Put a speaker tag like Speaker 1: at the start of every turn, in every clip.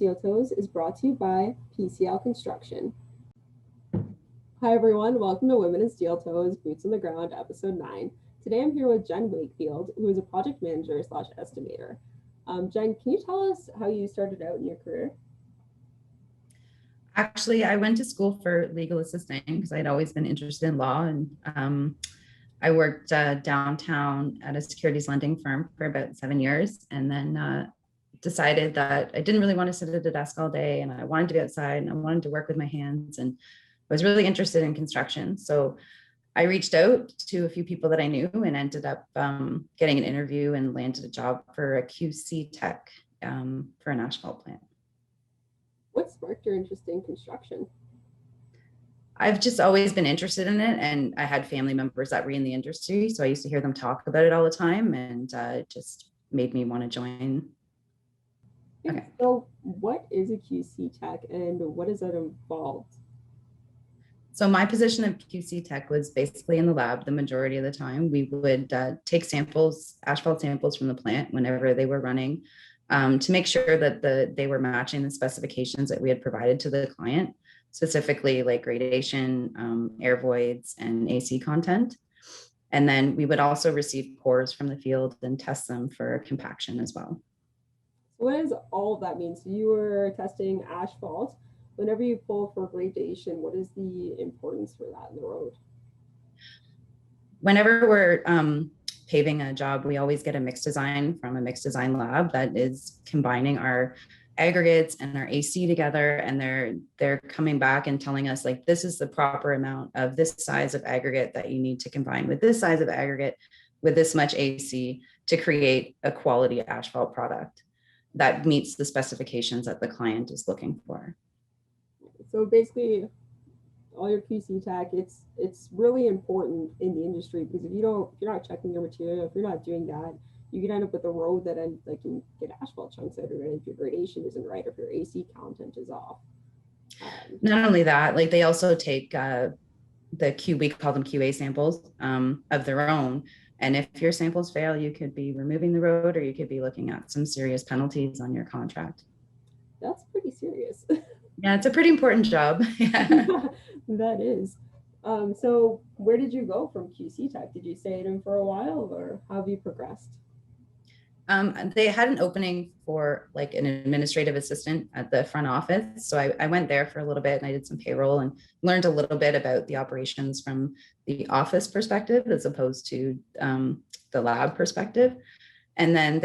Speaker 1: Steel Toes is brought to you by PCL Construction. Hi everyone, welcome to Women in Steel Toes, Boots on the Ground, episode 9. Today I'm here with Jenn Wakefield, who is a project manager / estimator. Jenn, can you tell us how you started out in your career?
Speaker 2: Actually, I went to school for legal assisting because I'd always been interested in law. And I worked downtown at a securities lending firm for about 7 years, and then decided that I didn't really want to sit at a desk all day, and I wanted to be outside and I wanted to work with my hands, and I was really interested in construction. So I reached out to a few people that I knew and ended up getting an interview and landed a job for a QC tech for an asphalt plant.
Speaker 1: What sparked your interest in construction?
Speaker 2: I've just always been interested in it, and I had family members that were in the industry, so I used to hear them talk about it all the time, and it just made me want to join.
Speaker 1: Okay. So what is a QC tech and what is that involved?
Speaker 2: So my position of QC tech was basically in the lab the majority of the time. We would take samples, asphalt samples from the plant whenever they were running, to make sure that they were matching the specifications that we had provided to the client, specifically like gradation, air voids, and AC content. And then we would also receive pours from the field and test them for compaction as well.
Speaker 1: What does all of that mean? So you were testing asphalt. Whenever you pull for gradation, what is the importance for that in the road?
Speaker 2: Whenever we're paving a job, we always get a mix design from a mix design lab that is combining our aggregates and our AC together, and they're coming back and telling us, like, this is the proper amount of this size of aggregate that you need to combine with this size of aggregate with this much AC to create a quality asphalt product that meets the specifications that the client is looking for.
Speaker 1: So basically, all your QC tech, it's really important in the industry, because if you're not checking your material, if you're not doing that, you can end up with a road that you get asphalt chunks out of it if your gradation isn't right, if your AC content is off.
Speaker 2: Not only that, like, they also take we call them QA samples of their own. And if your samples fail, you could be removing the road, or you could be looking at some serious penalties on your contract.
Speaker 1: That's pretty serious.
Speaker 2: Yeah, it's a pretty important job.
Speaker 1: Yeah. That is. So where did you go from QC tech? Did you stay at them for a while, or how have you progressed?
Speaker 2: They had an opening for like an administrative assistant at the front office. So I went there for a little bit, and I did some payroll and learned a little bit about the operations from the office perspective as opposed to the lab perspective. And then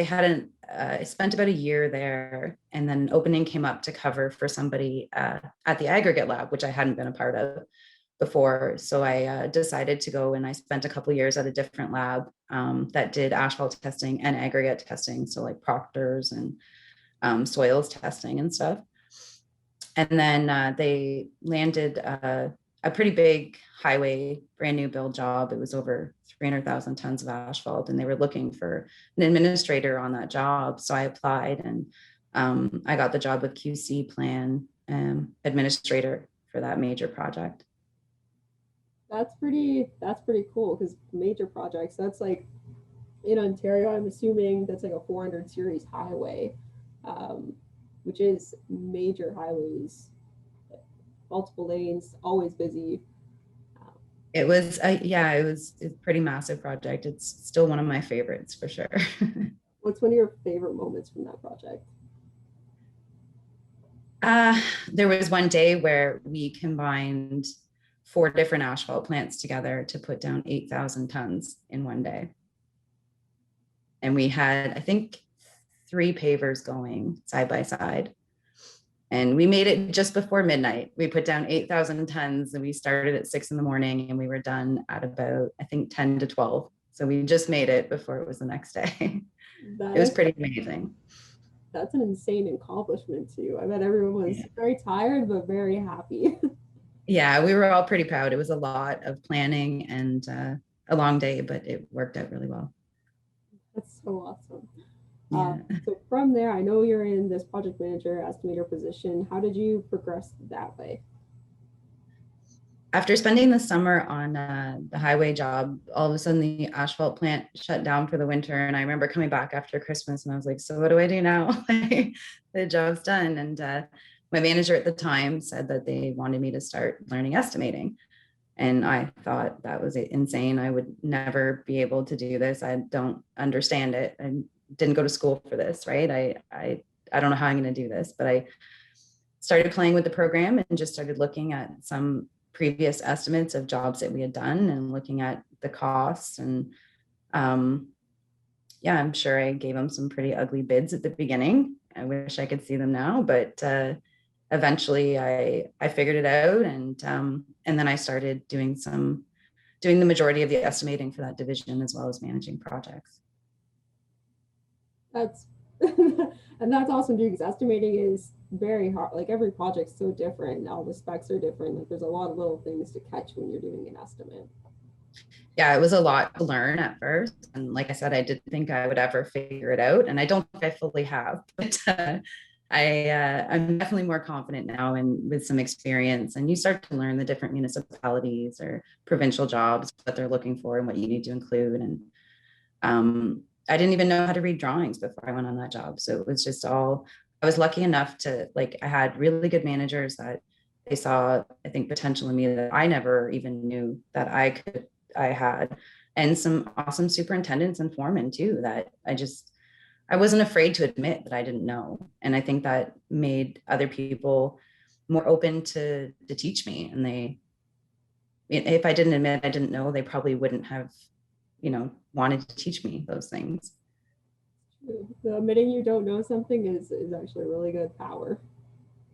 Speaker 2: I spent about a year there, and then an opening came up to cover for somebody at the aggregate lab, which I hadn't been a part of before. So I decided to go, and I spent a couple of years at a different lab that did asphalt testing and aggregate testing. So like Proctor's and soils testing and stuff. And then they landed a pretty big highway, brand new build job. It was over 300,000 tons of asphalt, and they were looking for an administrator on that job. So I applied, and I got the job with QC plan administrator for that major project.
Speaker 1: That's pretty cool, because major projects, that's like in Ontario, I'm assuming that's like a 400 series highway, which is major highways, multiple lanes, always busy.
Speaker 2: It was it was a pretty massive project. It's still one of my favorites for sure.
Speaker 1: What's one of your favorite moments from that project?
Speaker 2: There was one day where we combined 4 different asphalt plants together to put down 8,000 tons in one day. And we had, I think, 3 pavers going side by side. And we made it just before midnight. We put down 8,000 tons, and we started at 6 a.m, and we were done at about, I think, 10 to 12. So we just made it before it was the next day. It was pretty amazing.
Speaker 1: That's an insane accomplishment too. I bet everyone was very tired, but very happy.
Speaker 2: Yeah, we were all pretty proud. It was a lot of planning and a long day, but it worked out really well.
Speaker 1: That's so awesome.
Speaker 2: Yeah.
Speaker 1: So from there, I know you're in this project manager estimator position. How did you progress that way?
Speaker 2: After spending the summer on the highway job, all of a sudden the asphalt plant shut down for the winter. And I remember coming back after Christmas and I was like, so what do I do now? The job's done. And my manager at the time said that they wanted me to start learning estimating. And I thought that was insane. I would never be able to do this. I don't understand it. I didn't go to school for this, right? I don't know how I'm going to do this, but I started playing with the program and just started looking at some previous estimates of jobs that we had done and looking at the costs. And yeah, I'm sure I gave them some pretty ugly bids at the beginning. I wish I could see them now, but eventually I figured it out. And then I started doing the majority of the estimating for that division, as well as managing projects.
Speaker 1: That's and that's awesome too, because estimating is very hard. Like every project's so different. All the specs are different. Like there's a lot of little things to catch when you're doing an estimate.
Speaker 2: Yeah, it was a lot to learn at first. And like I said, I didn't think I would ever figure it out. And I don't think I fully have, but I'm definitely more confident now and with some experience. And you start to learn the different municipalities or provincial jobs, what they're looking for and what you need to include. And I didn't even know how to read drawings before I went on that job. So it was just all, I was lucky enough to, like, I had really good managers that they saw, I think, potential in me that I never even knew that I had, and some awesome superintendents and foremen too, that I wasn't afraid to admit that I didn't know. And I think that made other people more open to teach me. And if I didn't admit I didn't know, they probably wouldn't have, wanted to teach me those things.
Speaker 1: So admitting you don't know something is actually a really good power.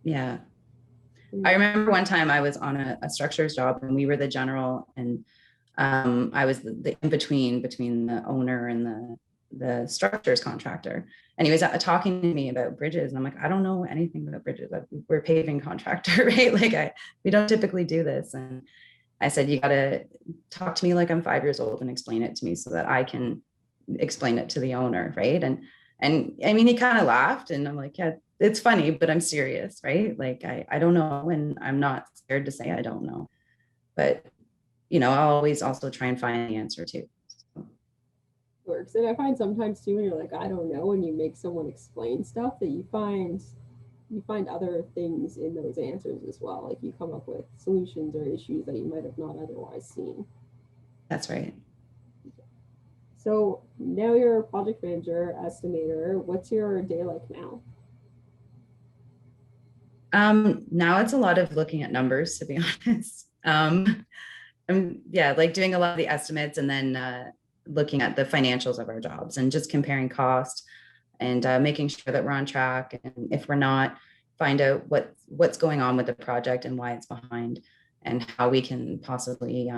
Speaker 2: Yeah. I remember one time I was on a structures job and we were the general, and I was the in-between between the owner and the structures contractor. And he was talking to me about bridges. And I'm like, I don't know anything about bridges. We're a paving contractor, right? Like we don't typically do this. And I said, you got to talk to me like I'm 5 years old and explain it to me so that I can explain it to the owner, right? And I mean, he kind of laughed and I'm like, yeah, it's funny, but I'm serious, right? Like I don't know, and I'm not scared to say I don't know. But I'll always also try and find the answer too. So.
Speaker 1: Works. And I find sometimes too when you're like, I don't know, and you make someone explain stuff that you find other things in those answers as well. Like you come up with solutions or issues that you might have not otherwise seen.
Speaker 2: That's right.
Speaker 1: So now you're a project manager, estimator. What's your day like now?
Speaker 2: Now it's a lot of looking at numbers, to be honest. Like doing a lot of the estimates and then looking at the financials of our jobs and just comparing cost and making sure that we're on track. And if we're not, find out what's going on with the project and why it's behind and how we can possibly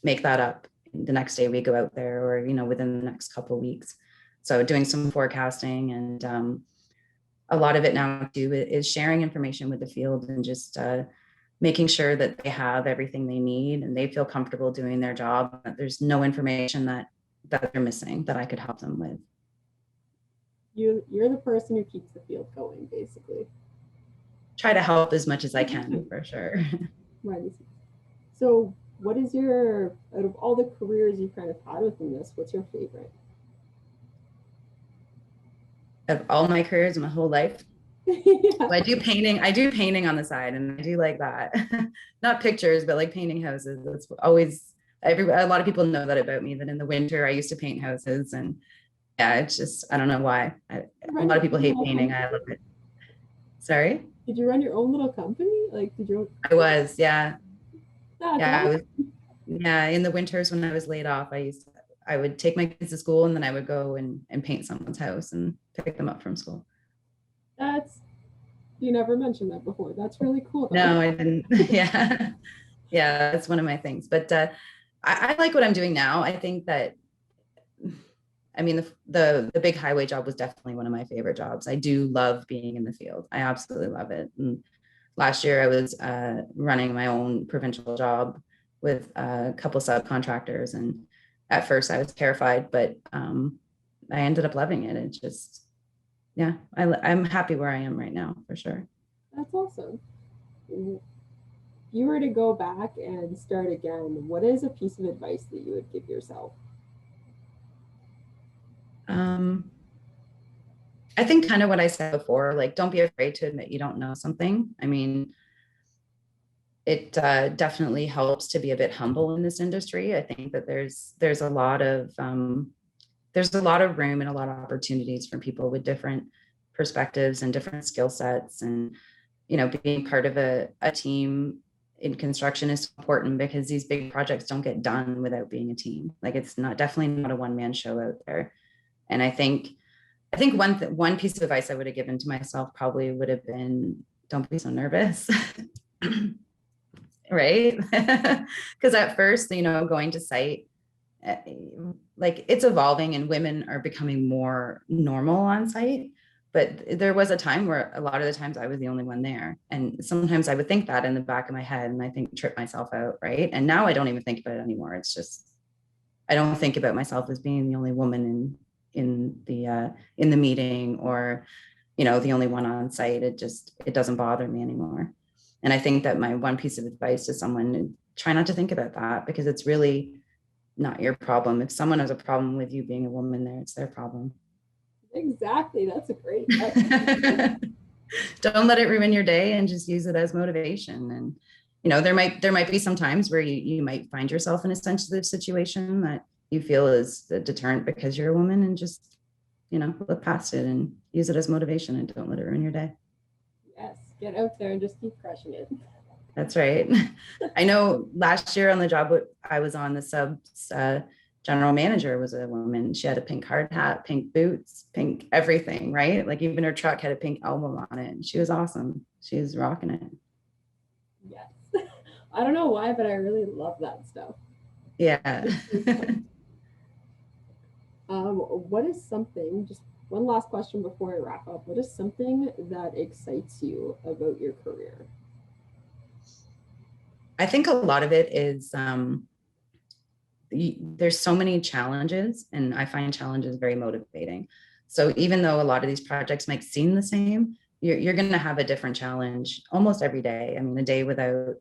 Speaker 2: make that up the next day we go out there, or, within the next couple of weeks. So doing some forecasting, and a lot of it now too is sharing information with the field and just making sure that they have everything they need and they feel comfortable doing their job, that there's no information that they're missing that I could help them with.
Speaker 1: You're the person who keeps the field going, basically.
Speaker 2: Try to help as much as I can, for sure.
Speaker 1: Right. So what is out of all the careers you've kind of had within this, what's your favorite?
Speaker 2: Of all my careers, my whole life. Yeah. Well, I do painting on the side, and I do like that. Not pictures, but like painting houses. That's always a lot of people know that about me, that in the winter I used to paint houses. And yeah, it's just, I don't know why. A lot of people hate painting. I love it. Sorry?
Speaker 1: Did you run your own little company? Like, did you?
Speaker 2: I was, yeah.
Speaker 1: Yeah,
Speaker 2: awesome. In the winters when I was laid off, I would take my kids to school and then I would go and paint someone's house and pick them up from school.
Speaker 1: You never mentioned that before. That's really cool.
Speaker 2: No, I didn't. Yeah. Yeah, that's one of my things. But I like what I'm doing now. I think that, I mean, the big highway job was definitely one of my favorite jobs. I do love being in the field. I absolutely love it. And last year I was running my own provincial job with a couple of subcontractors. And at first I was terrified, but I ended up loving it. It just, yeah, I'm happy where I am right now, for sure.
Speaker 1: That's awesome. you were to go back and start again, what is a piece of advice that you would give yourself?
Speaker 2: I think kind of what I said before, like, don't be afraid to admit you don't know something. I mean, it definitely helps to be a bit humble in this industry. I think that there's a lot of room and a lot of opportunities for people with different perspectives and different skill sets. And, being part of a team in construction is important because these big projects don't get done without being a team. Like, it's not definitely not a one-man show out there. And I think one piece of advice I would have given to myself probably would have been, don't be so nervous. Right? Because at first, going to site, uh, like, it's evolving and women are becoming more normal on site. But there was a time where a lot of the times I was the only one there. And sometimes I would think that in the back of my head and I think trip myself out. Right. And now I don't even think about it anymore. It's just, I don't think about myself as being the only woman in the meeting, or, the only one on site. It doesn't bother me anymore. And I think that my one piece of advice to someone, try not to think about that, because it's really not your problem. If someone has a problem with you being a woman there, it's their problem.
Speaker 1: Exactly. That's a great.
Speaker 2: Don't let it ruin your day, and just use it as motivation. And there might be some times where you might find yourself in a sensitive situation that you feel is a deterrent because you're a woman, and just look past it and use it as motivation, and don't let it ruin your day.
Speaker 1: Yes, get out there and just keep crushing it.
Speaker 2: That's right. I know last year on the job I was on, the subs general manager was a woman. She had a pink hard hat, pink boots, pink everything, right? Like, even her truck had a pink album on it. And she was awesome. She was rocking it.
Speaker 1: Yes. I don't know why, but I really love that stuff.
Speaker 2: Yeah.
Speaker 1: What is something, just one last question before I wrap up, what is something that excites you about your career?
Speaker 2: I think a lot of it is there's so many challenges, and I find challenges very motivating. So even though a lot of these projects might seem the same, you're going to have a different challenge almost every day. I mean, a day without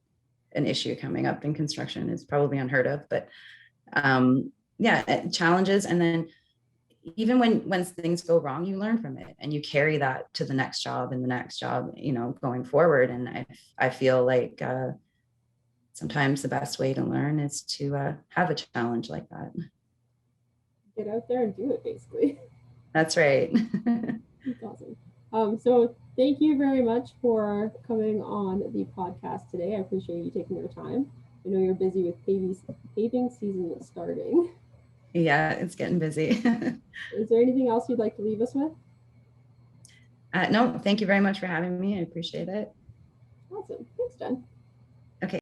Speaker 2: an issue coming up in construction is probably unheard of, but yeah, challenges. And then even when things go wrong, you learn from it and you carry that to the next job and the next job, going forward. And I feel like sometimes the best way to learn is to have a challenge like that.
Speaker 1: Get out there and do it, basically.
Speaker 2: That's right.
Speaker 1: That's awesome. So thank you very much for coming on the podcast today. I appreciate you taking your time. I know you're busy with paving season starting.
Speaker 2: Yeah, it's getting busy.
Speaker 1: Is there anything else you'd like to leave us with?
Speaker 2: No, thank you very much for having me. I appreciate it.
Speaker 1: Awesome. Thanks, Jenn.